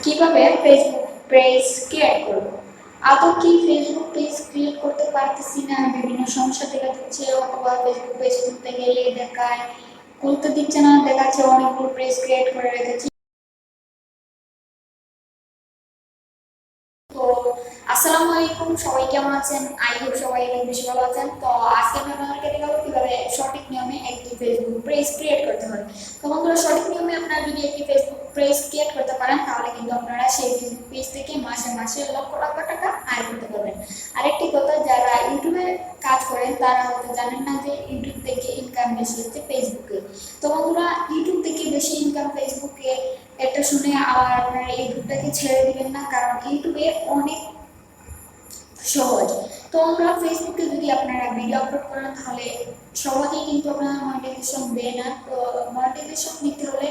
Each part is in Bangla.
কিভাবে ফেসবুক পেজ ক্রিয়েট করব। আদৌ কি ফেসবুক পেজ ক্রিয়েট করতে পারতেছি না, বিভিন্ন সমস্যা দেখা দিচ্ছে, অথবা ফেসবুক পেজ খুলতে গেলে দেখায় খুলতে দিচ্ছে না, দেখাচ্ছে অনেকগুলো পেজ ক্রিয়েট করে রেখেছি। তো আসসালামু আলাইকুম, সবাই কেমন আছেন? আই হোপ সবাই অনেক বেশি ভালো আছেন। তো আজকে আমি আপনাদেরকে দেখাবো কিভাবে সঠিক নিয়মে একটি ফেসবুক পেজ ক্রিয়েট করতে হয়। তো বন্ধুরা, সঠিক নিয়মে আপনারা যদি একটি ফেসবুক পেজ ক্রিয়েট করতে পারেন, তাহলে কিন্তু আপনারা সেই ফেসবুক পেজ থেকে মাসে মাসে লক্ষ লক্ষ টাকা আয় করতে পারবেন। আরেকটি কথা, যারা ইউটিউবে কাজ করেন তারা হয়তো জানেন না যে ইউটিউব থেকে ইনকাম বেশি হচ্ছে ফেসবুকে। তো বন্ধুরা, ইউটিউব থেকে বেশি ইনকাম ফেসবুকে, এটা শুনে আবার আপনারা ইউটিউবটাকে ছেড়ে দিবেন না, কারণ ইউটিউবে অনেক সহজ। তো আমরা ফেসবুকে যদি আপনারা ভিডিও আপলোড করেন, তাহলে সহজেই কিন্তু আপনারা মনিটাইজেশন দেয় না। তো মনিটাইজেশন নিতে হলে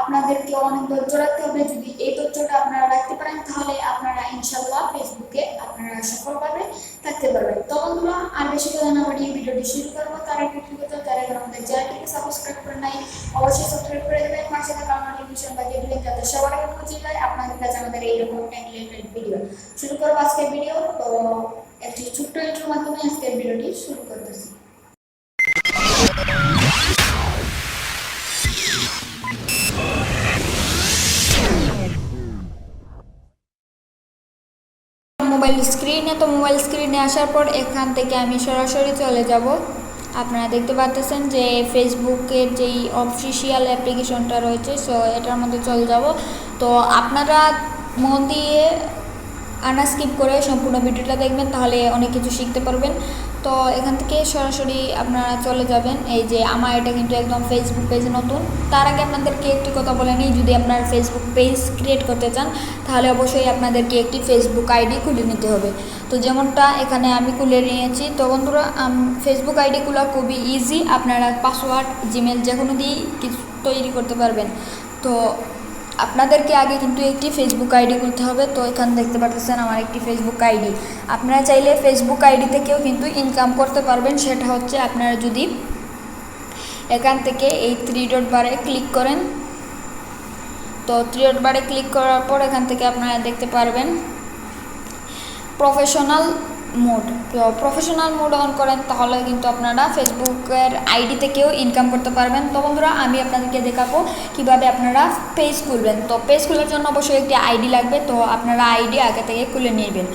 আপনাদেরকে অনেক ধৈর্য রাখতে হবে। যদি এই ধৈর্যটা আপনারা রাখতে পারেন, তাহলে আপনারা ইনশাল্লাহ ফেসবুকে আপনারা সফলভাবে থাকতে পারবেন। তো বন্ধুরা, আর বেশি কথা না বাড়িয়ে ভিডিওটি শুরু করবো। তার আগে কি করতে, যারা আমাদের চ্যানেলটিকে সাবস্ক্রাইব করে নাই, অবশ্যই সাবস্ক্রাইব করে দেবেন, পাশে থাকা নোটিফিকেশন বাজিয়ে দিবেন, যাতে সবার আগে পৌঁছে যায় আপনাদের কাছে আমাদের এইরকম রিলেটেড ভিডিও। শুরু করবো আজকের ভিডিও। তো একটি ছোট্ট ইন্ট্রোর মাধ্যমে আজকের ভিডিওটি শুরু করতেছি। মোবাইল স্ক্রিনে আসার পর এখান থেকে আমি সরাসরি চলে যাব। আপনারা দেখতে পাচ্ছেন যে ফেসবুকের যেই অফিসিয়াল অ্যাপ্লিকেশনটা রয়েছে, সো এটার মধ্যে চলে যাব। তো আপনারা মন দিয়ে স্কিপ করে সম্পূর্ণ ভিডিওটা দেখবেন, তাহলে অনেক কিছু শিখতে পারবেন। তো এখান থেকে সরাসরি আপনারা চলে যাবেন। এই যে আমার এটা কিন্তু একদম ফেসবুক পেজ নতুন। তার আগে আপনাদেরকে একটি কথা বলে নিই, যদি আপনারা ফেসবুক পেজ ক্রিয়েট করতে চান, তাহলে অবশ্যই আপনাদেরকে একটি ফেসবুক আইডি খুলে নিতে হবে। তো যেমনটা এখানে আমি খুলে নিয়েছি। তো বন্ধুরা, ফেসবুক আইডিগুলো খুবই ইজি, আপনারা পাসওয়ার্ড, জিমেল যে কোনো দিয়েই কিছু তৈরি করতে পারবেন। তো আপনাদেরকে আগে কিন্তু একটি ফেসবুক আইডি খুলতে হবে। তো এখানে দেখতে পাচ্ছেন আমার একটি ফেসবুক আইডি। আপনারা চাইলে ফেসবুক আইডি থেকেও কিন্তু ইনকাম করতে পারবেন। সেটা হচ্ছে আপনারা যদি এখান থেকে এই 3 ডট বারে ক্লিক করেন, তো 3 ডট বারে ক্লিক করার পর এখান থেকে আপনারা দেখতে পারবেন প্রফেশনাল মোড। তো প্রফেশনাল মোড অন করেন, তাহলে কিন্তু আপনারা ফেসবুকের আইডি থেকেও ইনকাম করতে পারবেন। তো বন্ধুরা, আমি আপনাদেরকে দেখাবো কিভাবে আপনারা পেজ খুলবেন। তো পেজ খোলার জন্য অবশ্যই একটি আইডি লাগবে। তো আপনারা আইডি আগে থেকে খুলে নেবেন।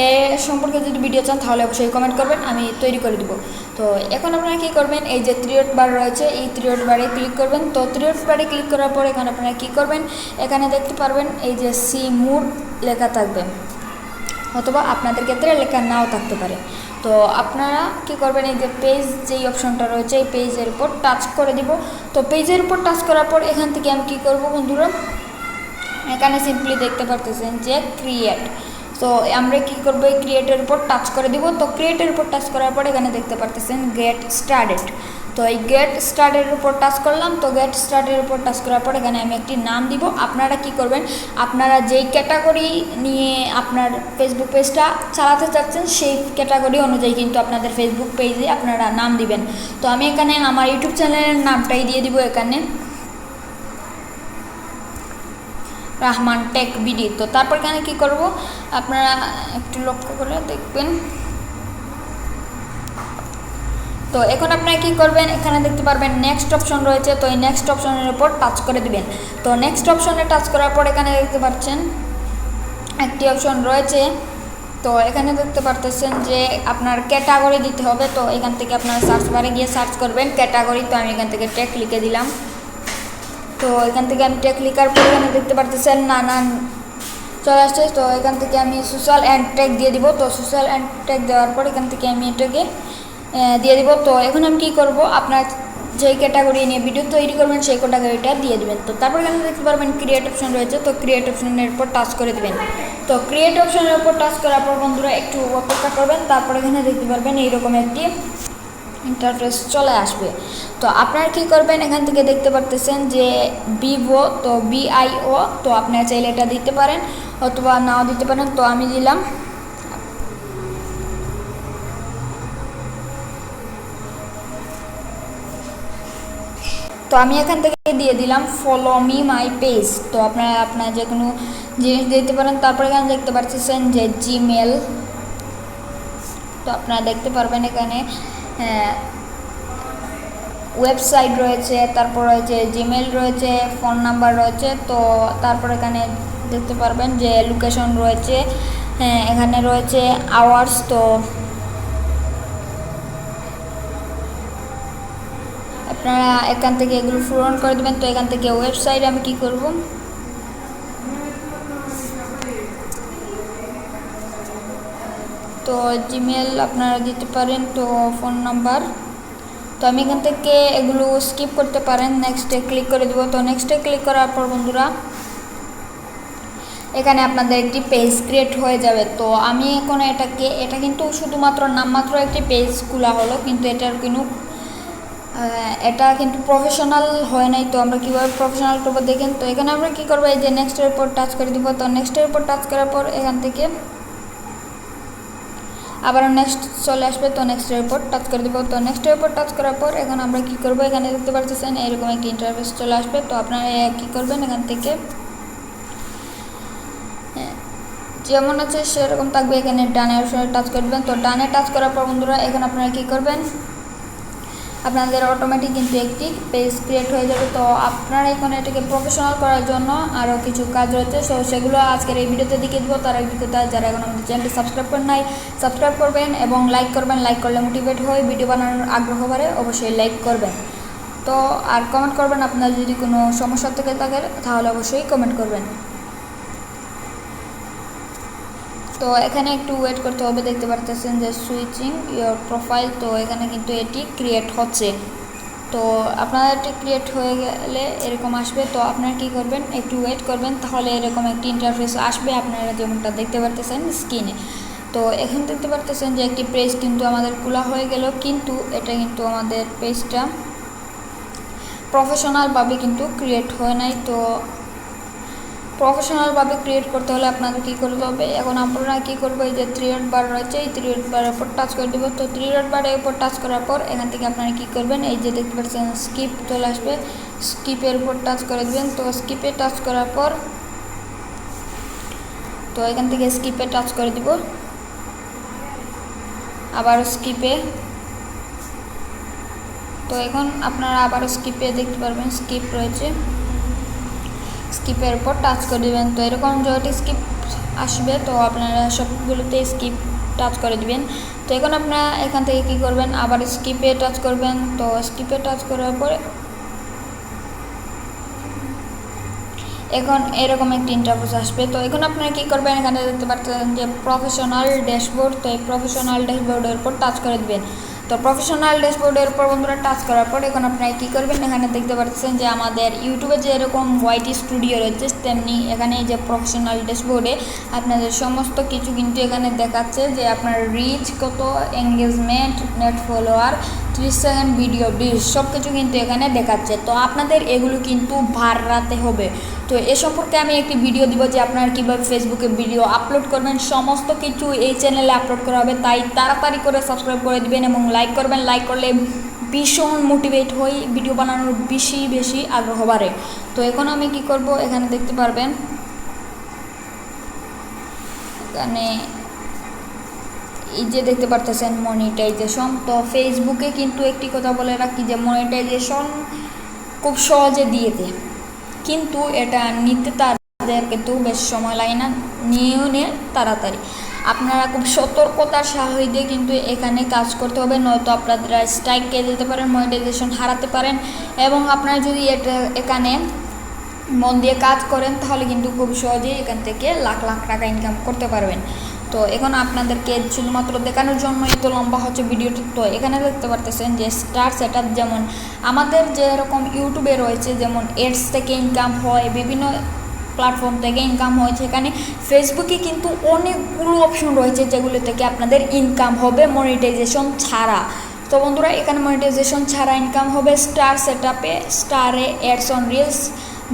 এ সম্পর্কে যদি ভিডিও চান, তাহলে অবশ্যই কমেন্ট করবেন, আমি তৈরি করে দেবো। তো এখন আপনারা কী করবেন, এই যে 3 ডট বার রয়েছে, এই 3 ডট বারে ক্লিক করবেন। তো 3 ডট বারে ক্লিক করার পর এখানে আপনারা কী করবেন, এখানে দেখতে পারবেন এই যে সি মোড লেখা থাকবে, অথবা আপনাদের ক্ষেত্রে লেখা নাও থাকতে পারে। তো আপনারা কি করবেন, এই যে পেজ যেই অপশনটা রয়েছে, এই পেজের উপর টাচ করে দিব। তো পেজের উপর টাচ করার পর এখান থেকে আমি কী করব বন্ধুরা, এখানে সিম্পলি দেখতে পারতেছেন যে ক্রিয়েট। তো আমরা কী করবো, এই ক্রিয়েটের উপর টাচ করে দিব। তো ক্রিয়েটের উপর টাচ করার পর এখানে দেখতে পারতেছেন গেট স্টার্টেড। তো এই গেট স্টার্টের উপর টাচ করলাম। তো গেট স্টার্টের উপর টাচ করার পর এখানে আমি একটি নাম দিব। আপনারা কি করবেন, আপনারা যেই ক্যাটাগরি নিয়ে আপনার ফেসবুক পেজটা চালাতে চাচ্ছেন, সেই ক্যাটাগরি অনুযায়ী কিন্তু আপনাদের ফেসবুক পেজে আপনারা নাম দিবেন। তো আমি এখানে আমার ইউটিউব চ্যানেলের নামটাই দিয়ে দিব, এখানে রহমান টেক বিডি। তো তারপর এখানে কী করব, আপনারা একটু লক্ষ্য করে দেখবেন। তো এখন আপনারা কী করবেন, এখানে দেখতে পারবেন নেক্সট অপশন রয়েছে। তো এই নেক্সট অপশনের উপর টাচ করে দিবেন। তো নেক্সট অপশনে টাচ করার পর এখানে দেখতে পাচ্ছেন একটি অপশন রয়েছে। তো এখানে দেখতে পারতেছেন যে আপনার ক্যাটাগরি দিতে হবে। তো এখান থেকে আপনারা সার্চ বারে গিয়ে সার্চ করবেন ক্যাটাগরি। তো আমি এখান থেকে টেক লিখে দিলাম। তো এখান থেকে আমি টেক লিখার পর এখানে দেখতে পারতেছেন নানান চলে আসছে। তো এখান থেকে আমি সোশ্যাল অ্যান্ড টেক দিয়ে দিব। তো সোশ্যাল অ্যান্ড টেক দেওয়ার পর এখান থেকে আমি এটাকে দিয়ে দিব। তো এখন আমি কী করব, আপনার যেই ক্যাটাগরি নিয়ে ভিডিও তৈরি করবেন সেই ক্যাটাগরিটা দিয়ে দেবেন। তো তারপর এখানে দেখতে পারবেন ক্রিয়েট অপশন রয়েছে। তো ক্রিয়েট অপশনের উপর টাচ করে দেবেন। তো ক্রিয়েট অপশনের উপর টাচ করার পর বন্ধুরা একটু অপেক্ষা করবেন। তারপর এখানে দেখতে পারবেন এইরকম একটি ইন্টারফেস চলে আসবে। তো আপনারা কী করবেন, এখান থেকে দেখতে পারতেছেন যে ভিভো, তো BIO। তো আপনারা চাইলে এটা দিতে পারেন অথবা নাও দিতে পারেন। তো আমি দিলাম। তো আমি এখান থেকে দিয়ে দিলাম ফলো মি মাই পেজ। তো আপনারা আপনার যে কোনো জিনিস দিতে পারেন। তারপরে এখানে দেখতে পাচ্ছেন যে জিমেল, তো আপনারা দেখতে পারবেন এখানে ওয়েবসাইট রয়েছে, তারপর রয়েছে জিমেল রয়েছে, ফোন নাম্বার রয়েছে। তো তারপর এখানে দেখতে পারবেন যে লোকেশন রয়েছে, এখানে রয়েছে আওয়ার্স। তো আপনারা এখান থেকে এগুলো পূরণ করে দেবেন। তো এখান থেকে ওয়েবসাইট আমি কি করব, তো জিমেল আপনারা দিতে পারেন, তো ফোন নাম্বার। তো আমি এখান থেকে এগুলো স্কিপ করতে পারেন, নেক্সটে ক্লিক করে দেবো। তো নেক্সটে ক্লিক করার পর বন্ধুরা এখানে আপনাদের একটি পেজ ক্রিয়েট হয়ে যাবে। তো আমি এখন এটা কিন্তু শুধুমাত্র নামমাত্র একটি পেজ খোলা হলো, কিন্তু এটা কিন্তু প্রফেশনাল হয় নাই। তো আমরা কীভাবে প্রফেশনাল করবো দেখেন। তো এখানে আমরা কী করবো, এই যে নেক্সটের উপর টাচ করে দিব। তো নেক্সটের উপর টাচ করার পর এখান থেকে আবার নেক্সট চলে আসবে। তো নেক্সটের উপর টাচ করে দেবো। তো নেক্সটের উপর টাচ করার পর এখন আমরা কী করবো, এখানে দেখতে পাচ্ছেন এরকম একটি ইন্টারফেস চলে আসবে। তো আপনারা কী করবেন, এখান থেকে যেমন আছে সেরকম থাকবে। এখানে ডানে অপশনে টাচ করবেন। তো ডানে টাচ করার পর বন্ধুরা এখন আপনারা কী করবেন, আপনাদের অটোমেটিক কিন্তু একটি পেজ ক্রিয়েট হয়ে যাবে। তো আপনারা এখন এটাকে প্রফেশনাল করার জন্য আরও কিছু কাজ রয়েছে, সো সেগুলো আজকের এই ভিডিওতে দেখিয়ে দেবো। তার অভিজ্ঞতা যারা এখন আমাদের চ্যানেলটি সাবস্ক্রাইব করেন নাই, সাবস্ক্রাইব করবেন এবং লাইক করবেন। লাইক করলে মোটিভেট হয়ে ভিডিও বানানোর আগ্রহ বাড়ে, অবশ্যই লাইক করবেন। তো আর কমেন্ট করবেন, আপনার যদি কোনো সমস্যা থেকে থাকে তাহলে অবশ্যই কমেন্ট করবেন। তো এখানে একটু ওয়েট করতে হবে, দেখতে পারতেছেন যে সুইচিং ইয়োর প্রোফাইল। তো এখানে কিন্তু এটি ক্রিয়েট হচ্ছে। তো আপনার এটি ক্রিয়েট হয়ে গেলে এরকম আসবে। তো আপনারা কী করবেন, একটু ওয়েট করবেন, তাহলে এরকম একটি ইন্টারফেস আসবে আপনারা যেমনটা দেখতে পারতেছেন স্ক্রিনে। তো এখানে দেখতে পারতেছেন যে একটি পেজ কিন্তু আমাদের খোলা হয়ে গেল, কিন্তু এটা কিন্তু আমাদের পেজটা প্রফেশনালভাবে কিন্তু ক্রিয়েট হয় নাই। তো প্রফেশনালভাবে ক্রিয়েট করতে হলে আপনাদের কী করতে হবে, এখন আপনারা কী করবো, এই যে 3 ডট বার রয়েছে, এই 3 ডট বারের উপর টাচ করে দেবো। তো 3 ডট বারের উপর টাচ করার পর এখান থেকে আপনারা কী করবেন, এই যে দেখতে পাচ্ছেন স্কিপ চলে আসবে, স্কিপের উপর টাচ করে দেবেন। তো স্কিপে টাচ করার পর তো এখান থেকে স্কিপে টাচ করে দিব, আবার স্কিপে। তো এখন আপনারা আবার স্কিপে দেখতে পারবেন স্কিপ রয়েছে, স্কিপের উপর টাচ করে দেবেন। তো এরকম যত স্কিপ আসবে তো আপনারা সবগুলোতে স্কিপ টাচ করে দিবেন। তো এখন আপনারা এখান থেকে কী করবেন, আবার স্কিপে টাচ করবেন। তো স্কিপে টাচ করার পরে এখন এরকম একটি ইন্টারফেস আসবে। তো এখন আপনারা কী করবেন, এখানে দেখতে পাচ্ছেন যে প্রফেশনাল ড্যাশবোর্ড। তো এই প্রফেশনাল ড্যাশবোর্ডের উপর টাচ করে দেবেন। তো প্রফেশনাল ড্যাশবোর্ডের উপর বন্ধুরা টাচ করার পর এখন আপনারা কী করবেন, এখানে দেখতে পাচ্ছেন যে আমাদের ইউটিউবে যেরকম ওয়াইটি স্টুডিও রয়েছে তেমনি এখানে যে প্রফেশনাল ড্যাশবোর্ডে আপনাদের সমস্ত কিছু কিন্তু এখানে দেখাচ্ছে যে আপনার রিচ কত, engagement, net follower, 30 second video views সব কিছু কিন্তু এখানে দেখাচ্ছে। তো আপনাদের এগুলো কিন্তু বাড়াতে হবে। তো এ সম্পর্কে আমি একটি ভিডিও দিব যে আপনারা কীভাবে ফেসবুকে ভিডিও আপলোড করবেন, সমস্ত কিছু এই চ্যানেলে আপলোড করা হবে। তাই তাড়াতাড়ি করে সাবস্ক্রাইব করে দিবেন এবং লাইক করবেন। লাইক করলে ভীষণ মোটিভেট হই, ভিডিও বানানোর বেশি আগ্রহ বাড়ে। তো এখন আমি কি করব, এখানে দেখতে পারবেন এখানে এই যে দেখতে পারতেছেন মনিটাইজেশন। তো ফেসবুকে কিন্তু একটি কথা বলে রাখি যে মনিটাইজেশন খুব সহজে দিয়ে দেয়, কিন্তু এটা নিতে তাদের কিন্তু বেশ সময় লাগে না, নিয়েও নেয় তাড়াতাড়ি। আপনারা খুব সতর্কতার সাথে কিন্তু এখানে কাজ করতে হবে, নয়তো আপনারা স্ট্রাইক খেয়ে যেতে পারেন, মনিটাইজেশন হারাতে পারেন। এবং আপনারা যদি এখানে মন দিয়ে কাজ করেন তাহলে কিন্তু খুব সহজেই এখান থেকে লাখ লাখ টাকা ইনকাম করতে পারবেন। তো এখন আপনাদেরকে শুধুমাত্র দেখানোর জন্য এত লম্বা হচ্ছে ভিডিওটি। তো এখানে দেখতে পারতেছেন যে স্টার সেটআপ, যেমন আমাদের যেরকম ইউটিউবে রয়েছে যেমন এডস থেকে ইনকাম হয়, বিভিন্ন প্ল্যাটফর্ম থেকে ইনকাম হয়, সেখানে ফেসবুকে কিন্তু অনেকগুলো অপশন রয়েছে যেগুলো থেকে আপনাদের ইনকাম হবে মনিটাইজেশন ছাড়া। তো বন্ধুরা এখানে মনিটাইজেশন ছাড়া ইনকাম হবে স্টার সেটআপে, স্টারে অ্যাডস অন রিলস,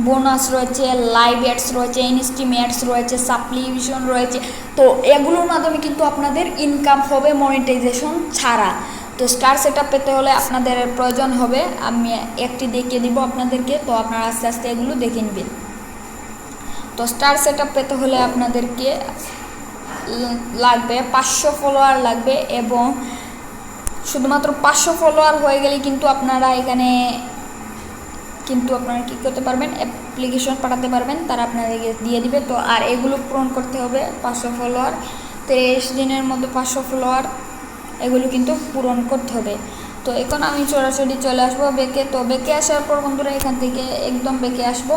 বোনাস রয়েছে, লাইভ অ্যাডস রয়েছে, ইনস্টিম অ্যাডস রয়েছে, সাবস্ক্রিপশন রয়েছে। তো এগুলোর মাধ্যমে কিন্তু আপনাদের ইনকাম হবে মনিটাইজেশন ছাড়া। তো স্টার সেটআপ পেতে হলে আপনাদের প্রয়োজন হবে, আমি একটি দেখিয়ে দিব আপনাদেরকে, তো আপনারা আস্তে আস্তে এগুলো দেখে নেবেন। তো স্টার সেটআপ পেতে হলে আপনাদেরকে লাগবে 500 ফলোয়ার লাগবে, এবং শুধুমাত্র 500 ফলোয়ার হয়ে গেলে কিন্তু আপনারা এখানে আপনারা কী করতে পারবেন, অ্যাপ্লিকেশন পাঠাতে পারবেন, তারা আপনাদেরকে দিয়ে দিবে। তো আর এগুলো পূরণ করতে হবে 500 ফলোয়ার, 23 দিনের মধ্যে 500 ফলোয়ার এগুলো কিন্তু পূরণ করতে হবে। তো এখন আমি সরাসরি চলে আসবো বেকে। তো বেকে আসার পর বন্ধুরা এখান থেকে একদম বেকে আসবো।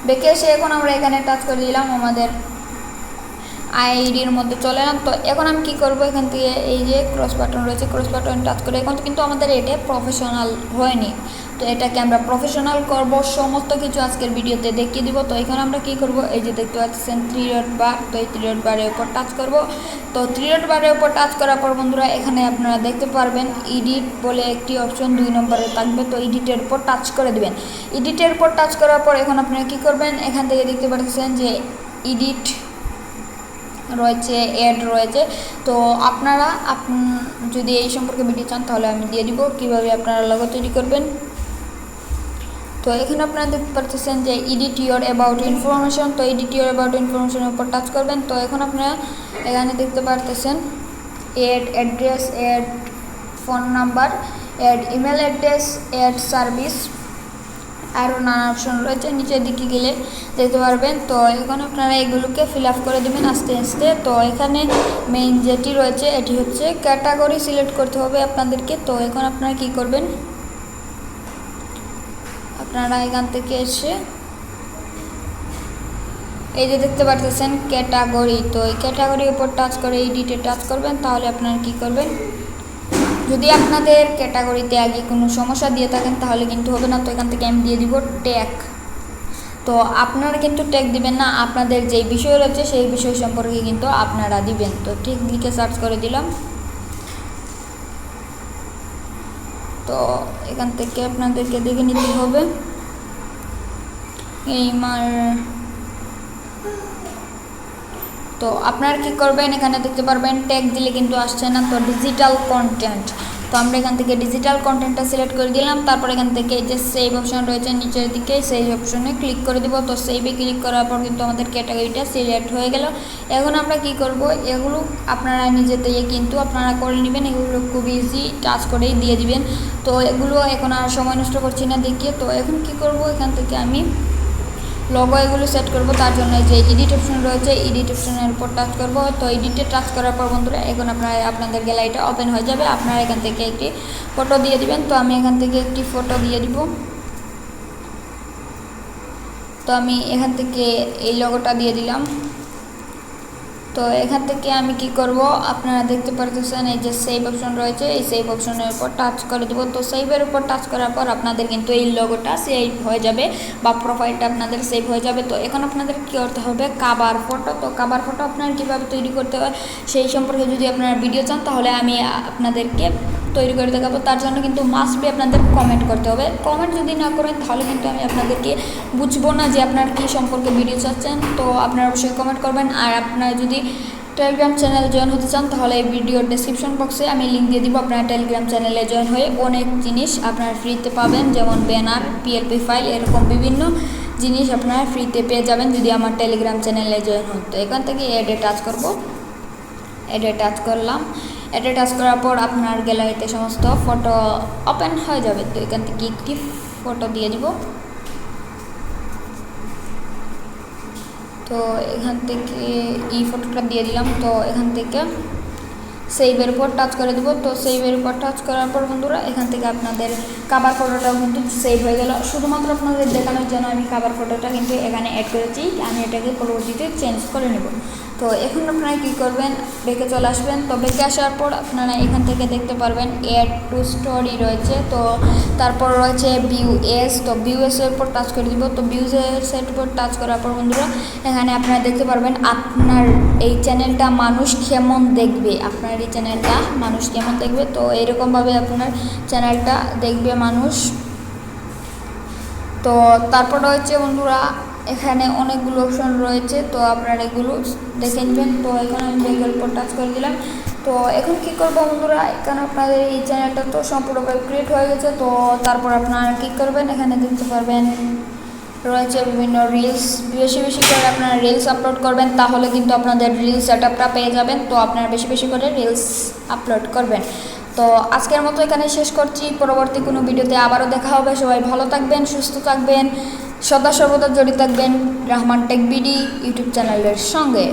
বেকে এসে এখন আমরা এখানে টাচ করে দিলাম, আমাদের আইডির মধ্যে চলে এলাম। তো এখন আমি কি করব, এখান থেকে এই যে ক্রস বাটন রয়েছে, ক্রস বাটন টাচ করে, এখন কিন্তু আমাদের এটা প্রফেশনাল হয়নি, তো এটাকে আমরা প্রফেশনাল করব, সমস্ত কিছু আজকের ভিডিওতে দেখিয়ে দিব। তো এখানে আমরা কি করব, এই যে দেখতে পাচ্ছেন 3 ডট বার, তো এই 3 ডট বারের উপর টাচ করব। তো 3 ডট বারের উপর টাচ করার পর বন্ধুরা এখানে আপনারা দেখতে পারবেন এডিট বলে একটি অপশন 2 নম্বরে থাকবে, তো এডিটের উপর টাচ করে দিবেন। এডিটের উপর টাচ করার পর এখন আপনারা কি করবেন, এখান থেকে দেখতে পাচ্ছেন যে এডিট রয়েছে, অ্যাড রয়েছে। তো আপনারা যদি এই সম্পর্কে ভিডিও চান তাহলে আমি দিয়ে দিব কিভাবে আপনারা লোগো তৈরি করবেন। তো এখানে আপনারা দেখতে পাচ্ছেন যে এডিট ইওর অ্যাবাউট ইনফরমেশন, তো এডিট ইওর অ্যাবাউট ইনফরমেশনের উপর টাচ করবেন। তো এখন আপনারা এখানে দেখতে পাচ্ছেন add address, add phone number, add email address, add service, আরও নানা অপশন রয়েছে, নিচের দিকে গেলে দেখতে পারবেন। তো এখন আপনারা এগুলোকে ফিল আপ করে দেবেন আস্তে আস্তে। তো এখানে মেইন যেটি রয়েছে এটি হচ্ছে ক্যাটাগরি সিলেক্ট করতে হবে আপনাদেরকে। তো এখন আপনারা কি করবেন, আপনারা এখান থেকে এসে এই যে দেখতে পাচ্ছেন ক্যাটাগরি, তো এই ক্যাটাগরির উপর টাচ করে এডিটে টাচ করবেন। তাহলে আপনারা কি করবেন, যদি আপনাদের ক্যাটাগরিতে আগে কোনো সমস্যা দিয়ে থাকেন তাহলে কিন্তু হবে না। তো এখান থেকে আমি দিয়ে দিব ট্যাগ। তো আপনারা কিন্তু ট্যাগ দিবেন না, আপনাদের যেই বিষয় রয়েছে সেই বিষয় সম্পর্কে কিন্তু আপনারা দিবেন। তো ঠিক লিখে সার্চ করে দিলাম। তো এখান থেকে আপনাদেরকে দেখে নিতে হবে এইমার। তো আপনারা কি করবেন, এখানে দেখতে পারবেন ট্যাগ দিলে কিন্তু আসছে না, তো ডিজিটাল কন্টেন্ট। তো আমরা এখান থেকে ডিজিটাল কন্টেন্টটা সিলেক্ট করে দিলাম। তারপর এখান থেকে যে সেভ অপশন রয়েছে নিচের দিকে, সেই অপশনে ক্লিক করে দেবো। তো সেভে ক্লিক করার পর কিন্তু আমাদের ক্যাটাগরিটা সিলেক্ট হয়ে গেল। এখন আমরা কি করব, এগুলো আপনারা নিজে থেকে কিন্তু আপনারা করে নেবেন, এগুলো খুব ইজি, টাচ করেই দিয়ে দিবেন। তো এগুলো এখন আর সময় নষ্ট করছি না দেখিয়ে। তো এখন কি করব, এখান থেকে আমি লোগো এগুলো সেট করব, তার জন্য যে এডিট অপশন রয়েছে এডিট অপশনের উপর টাচ করব। তো এডিটে টাচ করার পর বন্ধুরা এখন আপনাদের গ্যালারিটা ওপেন হয়ে যাবে, আপনারা এখান থেকে একটি ফটো দিয়ে দিবেন। তো আমি এখান থেকে একটি ফটো দিয়ে দিব। তো আমি এখান থেকে এই লোগোটা দিয়ে দিলাম। তো এখান থেকে আমি কি করব, আপনারা দেখতে পারতেছেন এই যে সেভ অপশন রয়েছে, এই সেভ অপশনের উপর টাচ করে দেব। তো সেভের উপর টাচ করার পর আপনাদের কিন্তু এই লোগোটা সেভ হয়ে যাবে বা প্রোফাইলটা আপনাদের সেভ হয়ে যাবে। তো এখন আপনাদের কী করতে হবে, কাভার ফটো। তো কাভার ফটো আপনারা কীভাবে তৈরি করতে হয় সেই সম্পর্কে যদি আপনারা ভিডিও চান তাহলে আমি আপনাদেরকে তৈরি করে দেখাবো। তার জন্য কিন্তু মাস্ট বি আপনাদের কমেন্ট করতে হবে। কমেন্ট যদি না করেন তাহলে কিন্তু আমি আপনাদেরকে বুঝবো না যে আপনার কী সম্পর্কে ভিডিও চাচ্ছেন। তো আপনারা অবশ্যই কমেন্ট করবেন। আর আপনারা যদি টেলিগ্রাম চ্যানেল জয়েন হতে চান তাহলে এই ভিডিওর ডেসক্রিপশন বক্সে আমি লিঙ্ক দিয়ে দিব, আপনারা টেলিগ্রাম চ্যানেলে জয়েন হয়ে অনেক জিনিস আপনারা ফ্রিতে পাবেন, যেমন ব্যানার, পিএলপি ফাইল, এরকম বিভিন্ন জিনিস আপনারা ফ্রিতে পেয়ে যাবেন যদি আমার টেলিগ্রাম চ্যানেলে জয়েন হন। তো এখান থেকে অ্যাডে টাচ করব, অ্যাডে টাচ করলাম। অ্যাডে টাচ করার পর আপনার গ্যালারিতে সমস্ত ফটো ওপেন হয়ে যাবে। তো এখান থেকে একটি ফটো দিয়ে দিব। তো এখান থেকে এই ফটোটা দিয়ে দিলাম। তো এখান থেকে সেভের উপর টাচ করে দেবো। তো সেভের উপর টাচ করার পর বন্ধুরা এখান থেকে আপনাদের কাভার ফটোটাও কিন্তু সেভ হয়ে গেল। শুধুমাত্র আপনাদের দেখানোর জন্য আমি কাভার ফটোটা কিন্তু এখানে অ্যাড করেছি, আমি এটাকে পরবর্তীতে চেঞ্জ করে নেব। তো এখন আপনারা কী করবেন, বেঁকে চলে আসবেন। তো বেঁকে আসার পর আপনারা এখান থেকে দেখতে পারবেন অ্যাড টু স্টোরি রয়েছে। তো তারপর রয়েছে ভিউ এস। তো ভিউ এসের উপর টাচ করে দিব। তো ভিউ এসের উপর টাচ করার পর বন্ধুরা এখানে আপনারা দেখতে পারবেন আপনার এই চ্যানেলটা মানুষ কেমন দেখবে, আপনার এই চ্যানেলটা মানুষ কেমন দেখবে। তো এরকমভাবে আপনার চ্যানেলটা দেখবে মানুষ। তো তারপর রয়েছে বন্ধুরা এখানে অনেকগুলো অপশন রয়েছে, তো আপনারা এগুলো দেখে নেবেন। তো এখন আমি ব্যাকের উপর টাচ করে দিলাম। তো এখন কি করবো বন্ধুরা, এখানে আপনাদের এই চ্যানেলটা তো সম্পূর্ণভাবে ক্রিয়েট হয়ে গেছে। তো তারপর আপনারা কী করবেন, এখানে দেখতে পারবেন রয়েছে বিভিন্ন রিলস, বেশি বেশি করে আপনারা রিলস আপলোড করবেন, তাহলে কিন্তু আপনাদের রিলস সেটআপটা পেয়ে যাবেন। তো আপনারা বেশি বেশি করে রিলস আপলোড করবেন। তো আজকের মতো এখানে শেষ করছি, পরবর্তী কোনো ভিডিওতে আবারও দেখা হবে। সবাই ভালো থাকবেন, সুস্থ থাকবেন, সদা সর্বদা জড়িত থাকবেন রহমান টেক বিডি ইউটিউব চ্যানেলের সঙ্গে।